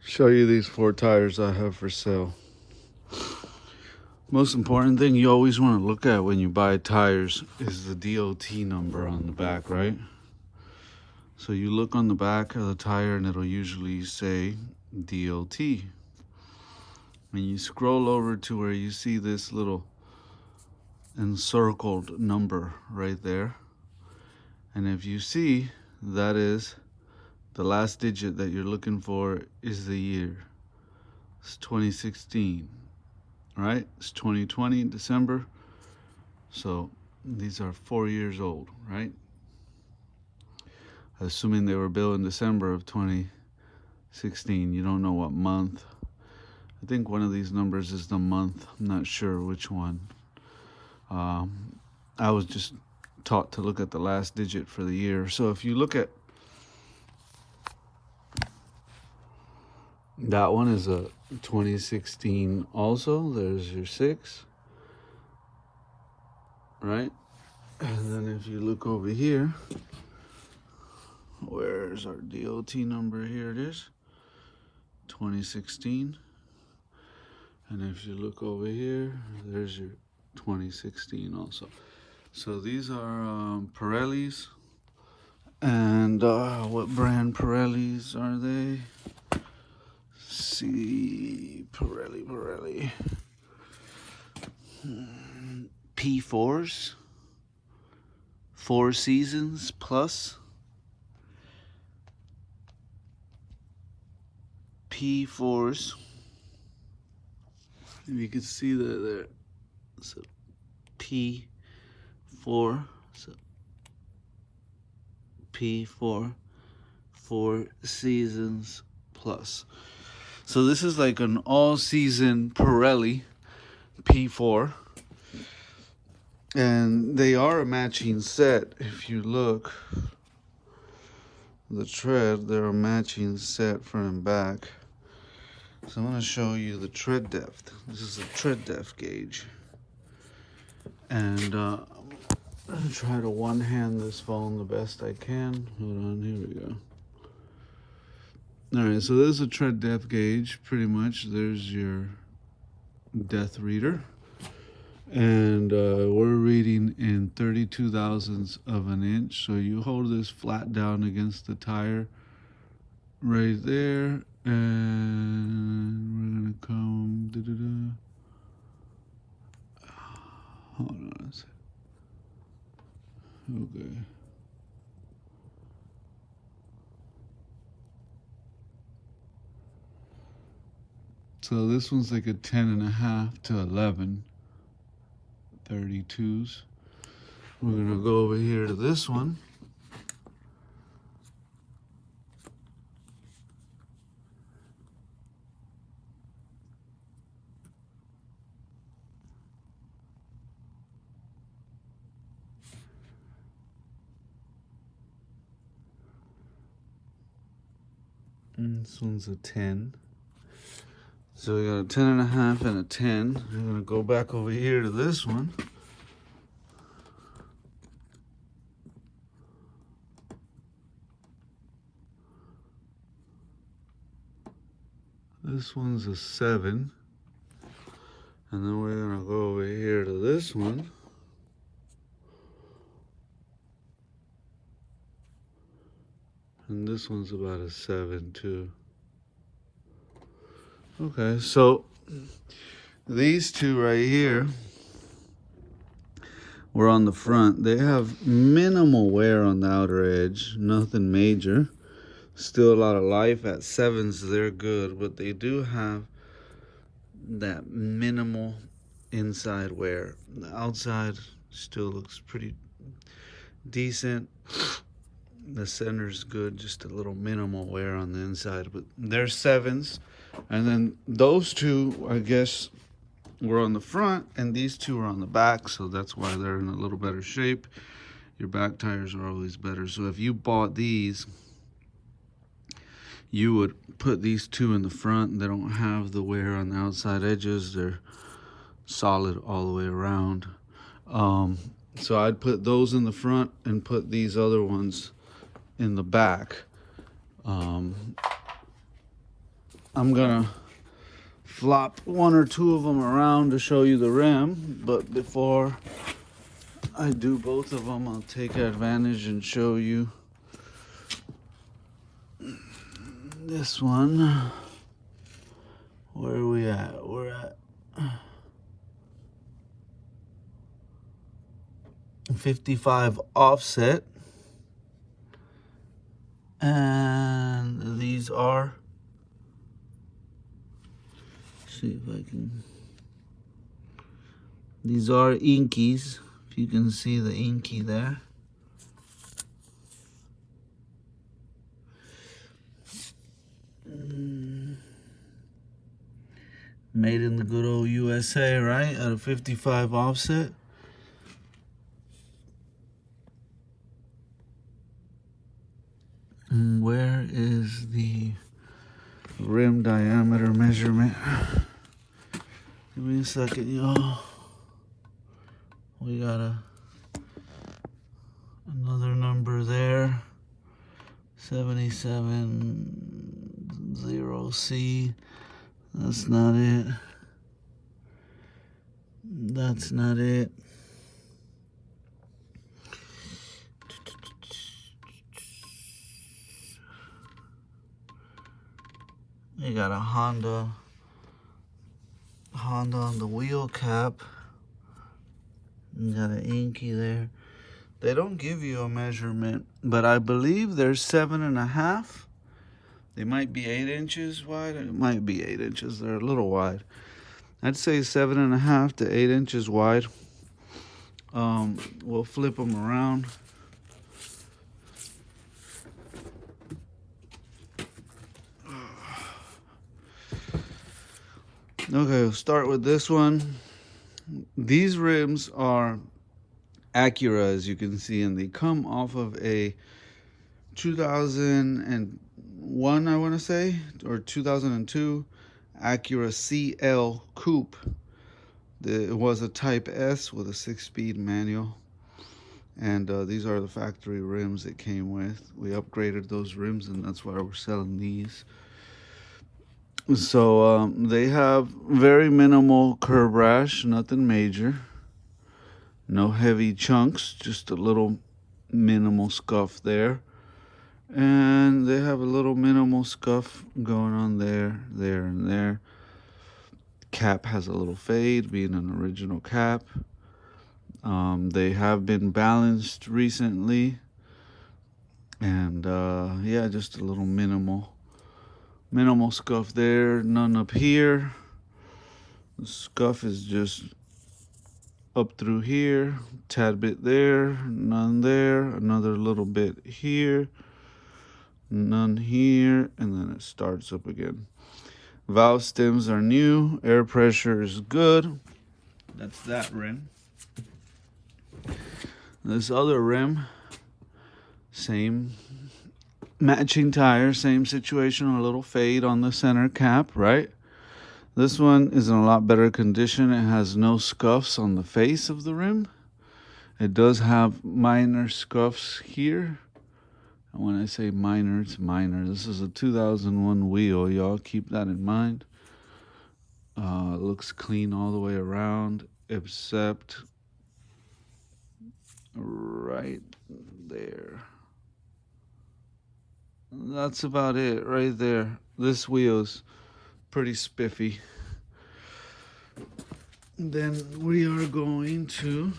Show you these 4 tires I have for sale. Most important thing you always want to look at when you buy tires is the DOT number on the back, right? So you look on the back of the tire and it'll usually say DOT. When you scroll over to where you see this little encircled number right there, and if you see, that is the last digit that you're looking for is the year. It's 2016, right? It's 2020 December. So these are 4 years old, right? Assuming they were built in December of 2016. You don't know what month. I think one of these numbers is the month. I'm not sure which one. I was just taught to look at the last digit for the year. So if you look at that one, is a 2016 also. There's your 6, right? And then if you look over here, where's our DOT number? Here it is, 2016. And if you look over here, there's your 2016 also. So these are Pirellis. And what brand Pirellis are they? See, Pirelli. P4s. 4 Seasons Plus. P4s. If you can see that there. So P4. So P4. 4 Seasons Plus. So this is like an all-season Pirelli P4. And they are a matching set. If you look, the tread, they're a matching set front and back. So I'm going to show you the tread depth. This is a tread depth gauge. And I'm going to try to one-hand this phone the best I can. Hold on, here we go. All right, so there's a tread depth gauge, pretty much. There's your depth reader. And we're reading in 32 thousandths of an inch. So you hold this flat down against the tire right there. And we're going to come... Hold on a second. Okay. So this one's like a 10.5 to 11. 32s. We're gonna go over here to this one. And this one's a 10. So we got a 10.5 and a 10. I'm gonna go back over here to this one. This one's a 7. And then we're gonna go over here to this one. And this one's about a 7 too. Okay, so these two right here were on the front. They have minimal wear on the outer edge, nothing major. Still a lot of life. At 7s, they're good, but they do have that minimal inside wear. The outside still looks pretty decent. The center's good, just a little minimal wear on the inside, but they're 7s. And then those two, I guess, were on the front, and these two are on the back, so that's why they're in a little better shape. Your back tires are always better. So if you bought these, you would put these two in the front. They don't have the wear on the outside edges. They're solid all the way around. So I'd put those in the front and put these other ones in the back. I'm gonna flop one or two of them around to show you the rim, but before I do both of them, I'll take advantage and show you this one. Where are we at? We're at 55 offset, and these are, see if I can, these are inkies, if you can see the inky there. Made in the good old USA, right? At a 55 offset. And where is the rim diameter measurement? Give me a second, y'all. We got another number there. 77.0C. That's not it. That's not it. You got a Honda on the wheel cap. You got an inky there. They don't give you a measurement, but I believe they're 7.5. They might be 8 inches wide. It might be 8 inches. They're a little wide. I'd say 7.5 to 8 inches wide. We'll flip them around. Okay, we'll start with this one. These rims are Acura, as you can see, and they come off of a 2001, I want to say, or 2002 Acura CL Coupe. It was a Type S with a 6-speed manual, and these are the factory rims it came with. We upgraded those rims, and that's why we're selling these. So they have very minimal curb rash, nothing major. No heavy chunks, just a little minimal scuff there. And they have a little minimal scuff going on there, and there. Cap has a little fade, being an original cap. They have been balanced recently. And yeah, just a little minimal scuff there, none up here. The scuff is just up through here, tad bit there, none there, another little bit here, none here, and then it starts up again. Valve stems are new, air pressure is good. That's that rim. This other rim, same matching tire, same situation, a little fade on the center cap, right? This one is in a lot better condition. It has no scuffs on the face of the rim. It does have minor scuffs here. And when I say minor, it's minor. This is a 2001 wheel, y'all. Keep that in mind. It looks clean all the way around, except right there. That's about it right there. This wheel's pretty spiffy. Then we are going to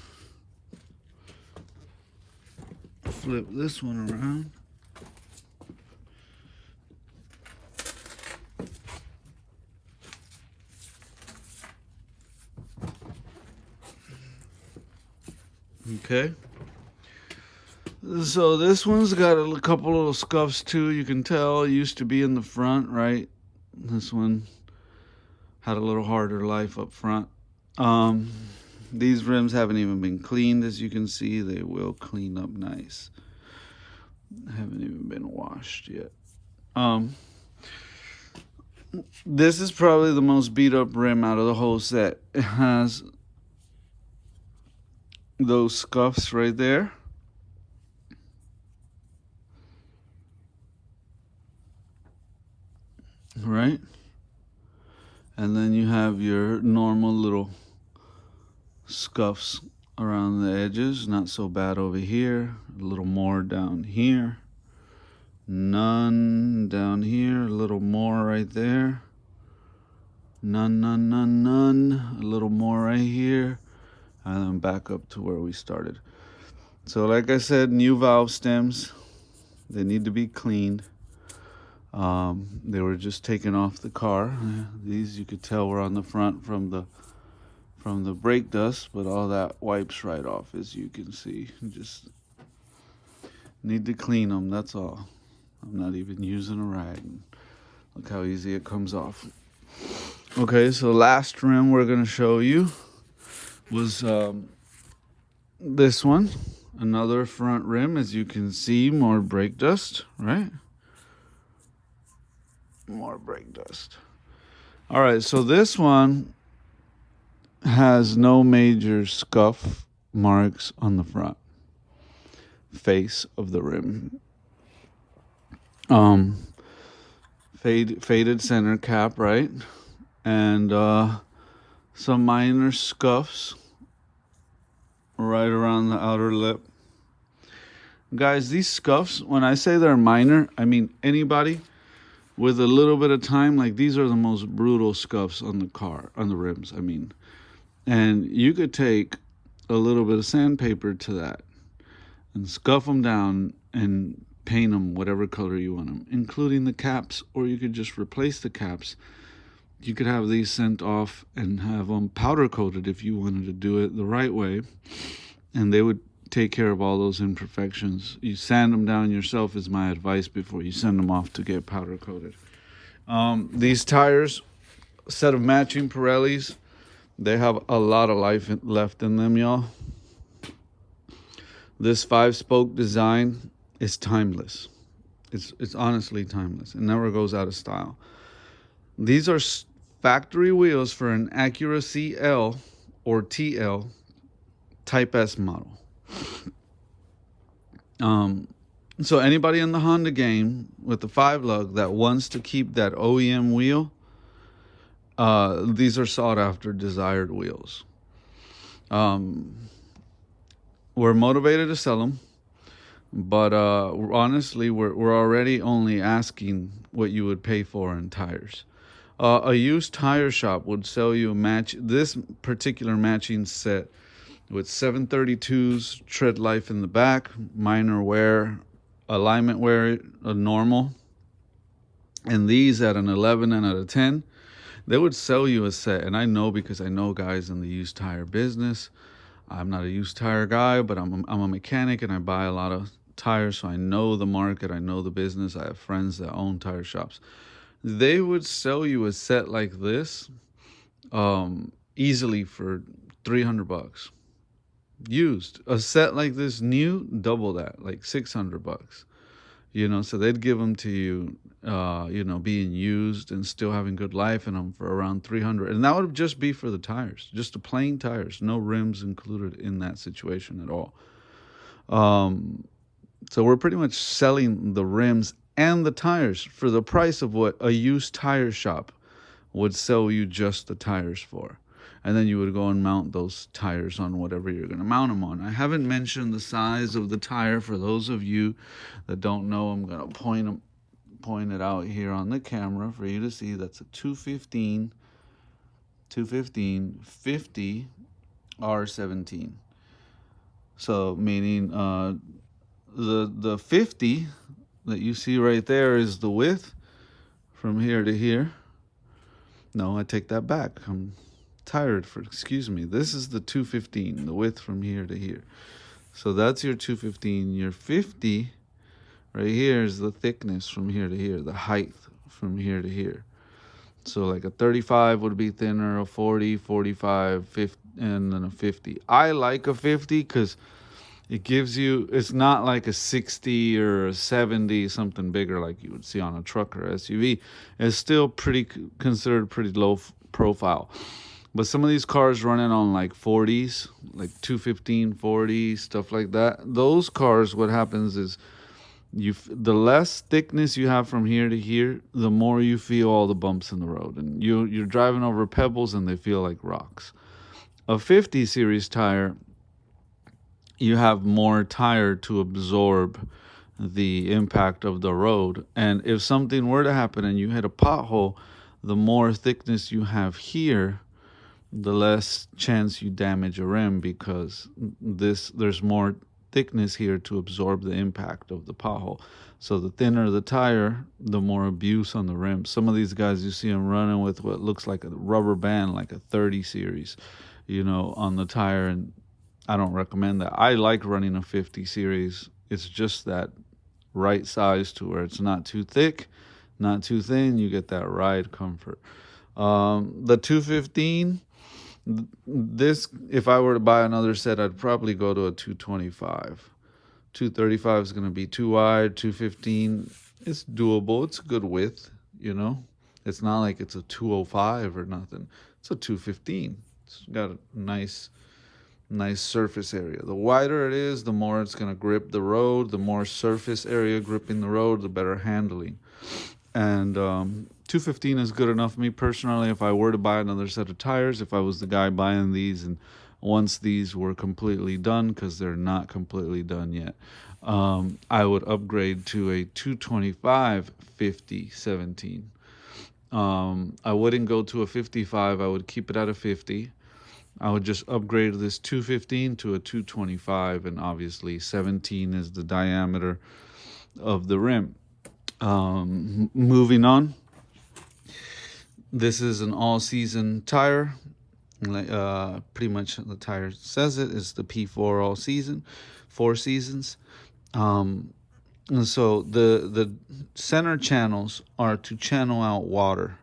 flip this one around. Okay. So this one's got a couple little scuffs too. You can tell it used to be in the front, right? This one had a little harder life up front. These rims haven't even been cleaned, as you can see. They will clean up nice. Haven't even been washed yet. This is probably the most beat up rim out of the whole set. It has those scuffs right there. Right? And then you have your normal little scuffs around the edges. Not so bad over here. A little more down here. None down here. A little more right there. None, none, none, none. A little more right here. And then back up to where we started. So like I said, new valve stems. They need to be cleaned. They were just taken off the car. These you could tell were on the front from the brake dust, but all that wipes right off, as you can see. Just need to clean them, that's all. I'm not even using a rag. Look how easy it comes off. Okay, so last rim we're going to show you was this one. Another front rim, as you can see, more brake dust, right? More brake dust. All right, so this one has no major scuff marks on the front face of the rim. Faded center cap, right? And some minor scuffs right around the outer lip. Guys, these scuffs, when I say they're minor, I mean anybody with a little bit of time, like these are the most brutal scuffs on the car, on the rims, I mean. And you could take a little bit of sandpaper to that and scuff them down and paint them whatever color you want them, including the caps, or you could just replace the caps. You could have these sent off and have them powder coated if you wanted to do it the right way, and they would take care of all those imperfections. You sand them down yourself is my advice before you send them off to get powder coated. These tires, set of matching Pirellis, they have a lot of life left in them, y'all. This 5-spoke design is timeless. It's honestly timeless. It never goes out of style. These are factory wheels for an Acura CL or TL Type S model. So anybody in the Honda game with the 5-lug that wants to keep that OEM wheel, these are sought after, desired wheels. We're motivated to sell them, but honestly, we're already only asking what you would pay for in tires. A used tire shop would sell you this particular matching set with 732s, tread life in the back, minor wear, alignment wear, a normal, and these at an 11 and at a 10. They would sell you a set, and I know because I know guys in the used tire business. I'm not a used tire guy, but I'm a mechanic and I buy a lot of tires, so I know the market, I know the business. I have friends that own tire shops. They would sell you a set like this easily for $300. Used. A set like this new, double that, like $600. So they'd give them to you, being used and still having good life in them for around $300. And that would just be for the tires, just the plain tires, no rims included in that situation at all. So we're pretty much selling the rims and the tires for the price of what a used tire shop would sell you just the tires for. And then you would go and mount those tires on whatever you're going to mount them on. I haven't mentioned the size of the tire. For those of you that don't know, I'm going to point it out here on the camera for you to see. That's a 215 50 R17. So meaning the 50 that you see right there is the width from here to here. No, I take that back. I'm tired excuse me. This is the 215, the width from here to here. So that's your 215. Your 50 right here is the thickness from here to here, the height from here to here. So like a 35 would be thinner, a 40, 45, 50, and then a 50. I like a 50 because it gives you, it's not like a 60 or a 70, something bigger like you would see on a truck or SUV. It's still considered pretty low profile. But some of these cars running on like 40s, like 215, 40, stuff like that. Those cars, what happens is The less thickness you have from here to here, the more you feel all the bumps in the road, and you're driving over pebbles and they feel like rocks. A 50 series tire, you have more tire to absorb the impact of the road. And if something were to happen and you hit a pothole, the more thickness you have here, the less chance you damage a rim, because there's more thickness here to absorb the impact of the pothole. So the thinner the tire, the more abuse on the rim. Some of these guys, you see them running with what looks like a rubber band, like a 30 series, on the tire, and I don't recommend that. I like running a 50 series. It's just that right size to where it's not too thick, not too thin. You get that ride comfort. The 215, this, if I were to buy another set, I'd probably go to a 225. 235 is going to be too wide. 215, it's doable. It's a good width. It's not like it's a 205 or nothing. It's a 215. It's got a nice surface area. The wider it is, the more it's going to grip the road. The more surface area gripping the road, the better handling. And 215 is good enough for me personally. If I were to buy another set of tires, if I was the guy buying these, and once these were completely done, because they're not completely done yet, I would upgrade to a 225 50 17. I wouldn't go to a 55. I would keep it at a 50. I would just upgrade this 215 to a 225, and obviously 17 is the diameter of the rim. Moving on, this is an all-season tire. Pretty much the tire says it is the P4 all season, 4 seasons. And so the center channels are to channel out water,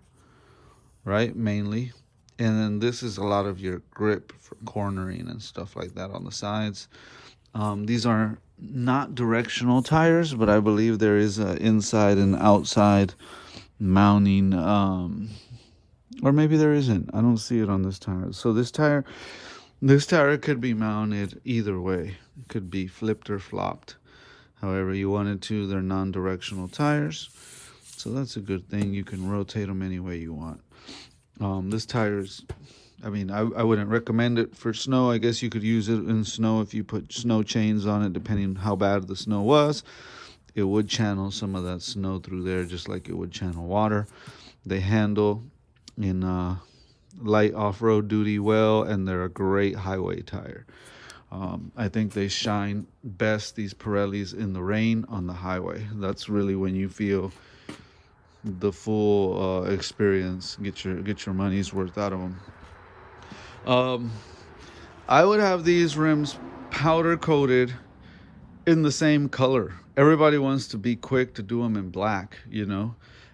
right, mainly. And then this is a lot of your grip for cornering and stuff like that on the sides. These are not directional tires, but I believe there is an inside and outside mounting, or maybe there isn't. I don't see it on this tire. So this tire could be mounted either way. It could be flipped or flopped, however you wanted to. They're non-directional tires, so that's a good thing. You can rotate them any way you want. This tire's, I wouldn't recommend it for snow. I guess you could use it in snow if you put snow chains on it, depending on how bad the snow was. It would channel some of that snow through there, just like it would channel water. They handle in light off-road duty well, and they're a great highway tire. I think they shine best, these Pirellis, in the rain on the highway. That's really when you feel the full experience. Get your money's worth out of them. I would have these rims powder coated in the same color. Everybody wants to be quick to do them in black,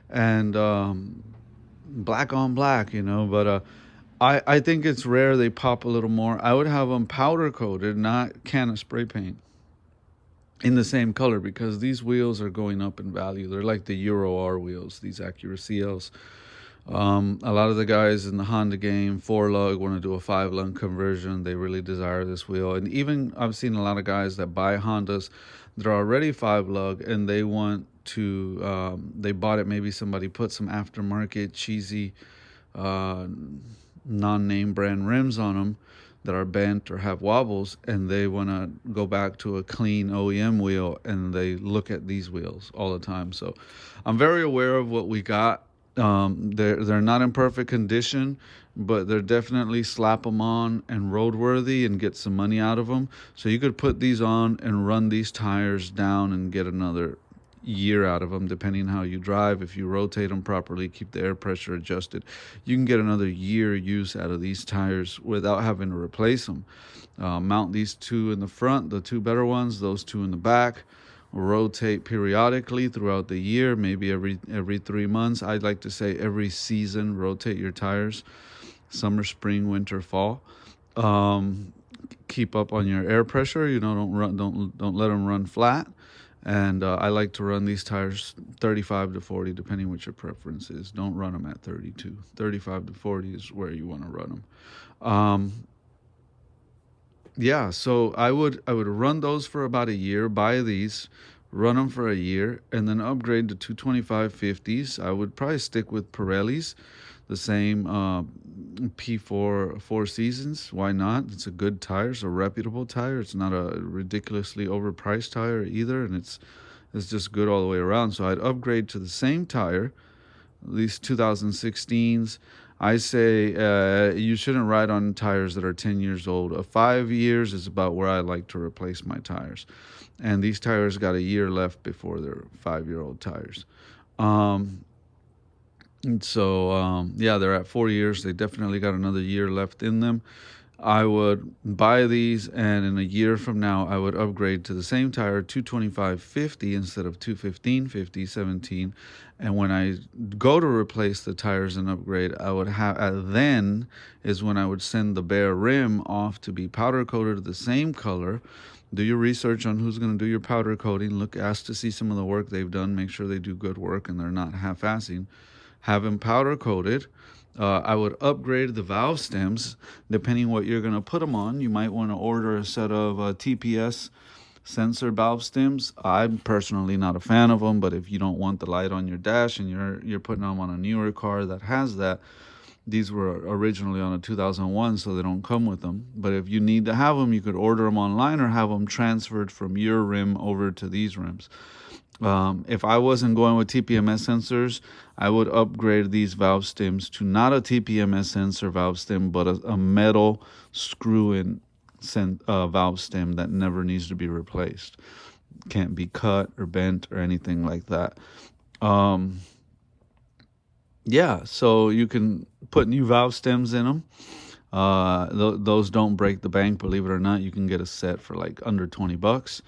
and black on black, but I think it's rare they pop a little more. I would have them powder coated, not can of spray paint, in the same color, because these wheels are going up in value. They're like the Euro R wheels, these Acura CLs. A lot of the guys in the Honda game, 4-lug, want to do a 5-lug conversion. They really desire this wheel. And even I've seen a lot of guys that buy Hondas, they're already 5-lug, and they want to, they bought it, maybe somebody put some aftermarket cheesy non-name brand rims on them that are bent or have wobbles, and they want to go back to a clean OEM wheel, and they look at these wheels all the time. So I'm very aware of what we got. They're not in perfect condition, but they're definitely slap them on and roadworthy and get some money out of them. So you could put these on and run these tires down and get another year out of them, depending how you drive. If you rotate them properly, keep the air pressure adjusted, you can get another year use out of these tires without having to replace them. Mount these two in the front, the two better ones, those two in the back. Rotate periodically throughout the year, maybe every 3 months. I'd like to say every season, rotate your tires. Summer, spring, winter, fall. Keep up on your air pressure. Don't let them run flat. And I like to run these tires 35 to 40, depending what your preference is. Don't run them at 32. 35 to 40 is where you want to run them. So I would run those for about a year. Buy these, run them for a year, and then upgrade to 225 50s. I would probably stick with Pirellis, the same P4 Four Seasons. Why not? It's a good tire. It's a reputable tire. It's not a ridiculously overpriced tire either, and it's just good all the way around. So I'd upgrade to the same tire, these 2016s. I say you shouldn't ride on tires that are 10 years old. 5 years is about where I like to replace my tires. And these tires got a year left before they're 5-year-old tires. Um, yeah, they're at 4 years. They definitely got another year left in them. I would buy these, and in a year from now, I would upgrade to the same tire, 225 50 instead of 215 50 17. And when I go to replace the tires and upgrade, I would have then is when I would send the bare rim off to be powder coated the same color. Do your research on who's going to do your powder coating. Ask to see some of the work they've done. Make sure they do good work and they're not half-assing. Have them powder coated. I would upgrade the valve stems depending what you're going to put them on. You might want to order a set of TPS sensor valve stems. I'm personally not a fan of them, but if you don't want the light on your dash and you're putting them on a newer car that has that, these were originally on a 2001, so they don't come with them. But if you need to have them, you could order them online or have them transferred from your rim over to these rims. If I wasn't going with TPMS sensors, I would upgrade these valve stems to not a TPMS sensor valve stem, but a metal screw-in valve stem that never needs to be replaced. Can't be cut or bent or anything like that. Yeah, so you can put new valve stems in them. Those don't break the bank, believe it or not. You can get a set for like under $20.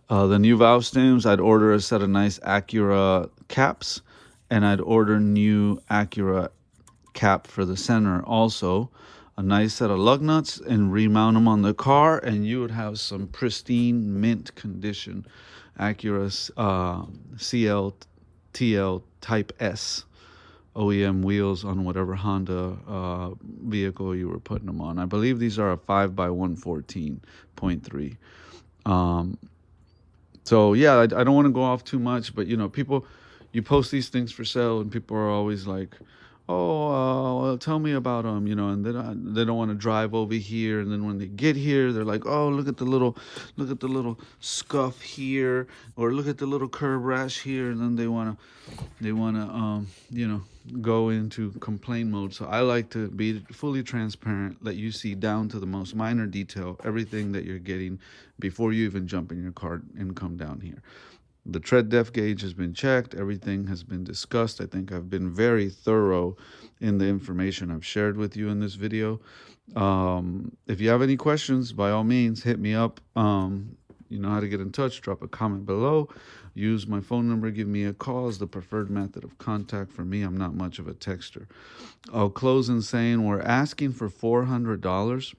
The new valve stems, I'd order a set of nice Acura caps, and I'd order new Acura cap for the center also. A nice set of lug nuts, and remount them on the car, and you would have some pristine mint condition Acura CL Type S OEM wheels on whatever Honda vehicle you were putting them on. I believe these are a 5x114.3. So yeah, I don't want to go off too much, but people, you post these things for sale, and people are always like, "Oh, well, tell me about them," and they don't want to drive over here, and then when they get here, they're like, "Oh, look at the little scuff here, or look at the little curb rash here," and then they wanna go into complain mode. So I like to be fully transparent, let you see down to the most minor detail everything that you're getting before you even jump in your car and come down here. The tread depth gauge has been checked. Everything has been discussed. I think I've been very thorough in the information I've shared with you in this video. If you have any questions, by all means, hit me up. You know how to get in touch. Drop a comment below. Use my phone number. Give me a call as the preferred method of contact for me. I'm not much of a texter. I'll close in saying we're asking for $400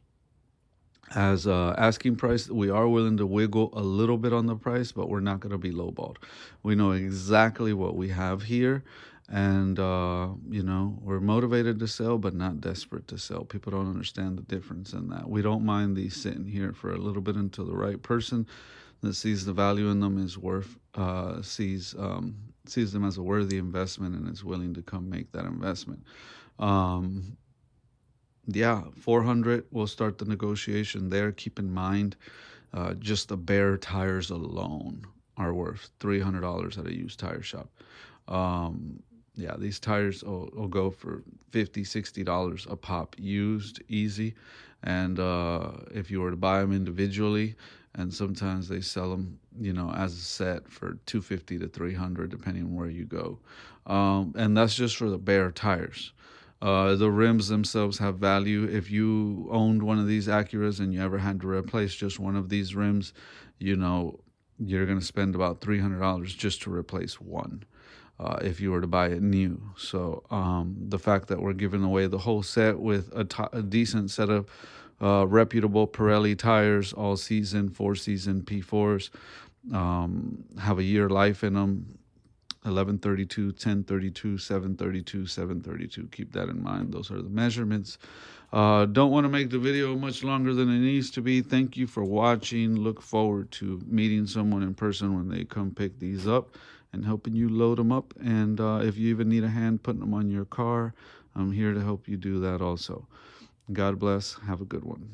as asking price. We are willing to wiggle a little bit on the price, but we're not going to be lowballed. We know exactly what we have here, and we're motivated to sell, but not desperate to sell. People don't understand the difference in that. We don't mind these sitting here for a little bit until the right person that sees the value in them sees them as a worthy investment and is willing to come make that investment. Yeah, 400, we'll start the negotiation there. Keep in mind, just the bare tires alone are worth $300 at a used tire shop. Yeah, these tires will go for $50, $60 a pop used, easy. And if you were to buy them individually, and sometimes they sell them, as a set for $250 to $300, depending on where you go. And that's just for the bare tires. The rims themselves have value. If you owned one of these Acuras and you ever had to replace just one of these rims, you're going to spend about $300 just to replace one if you were to buy it new. So the fact that we're giving away the whole set with a decent set of reputable Pirelli tires, all season, 4-season P4s, have a year life in them. 1132, 1032, 732, 732. Keep that in mind. Those are the measurements. Don't want to make the video much longer than it needs to be. Thank you for watching. Look forward to meeting someone in person when they come pick these up and helping you load them up. And if you even need a hand putting them on your car, I'm here to help you do that also. God bless. Have a good one.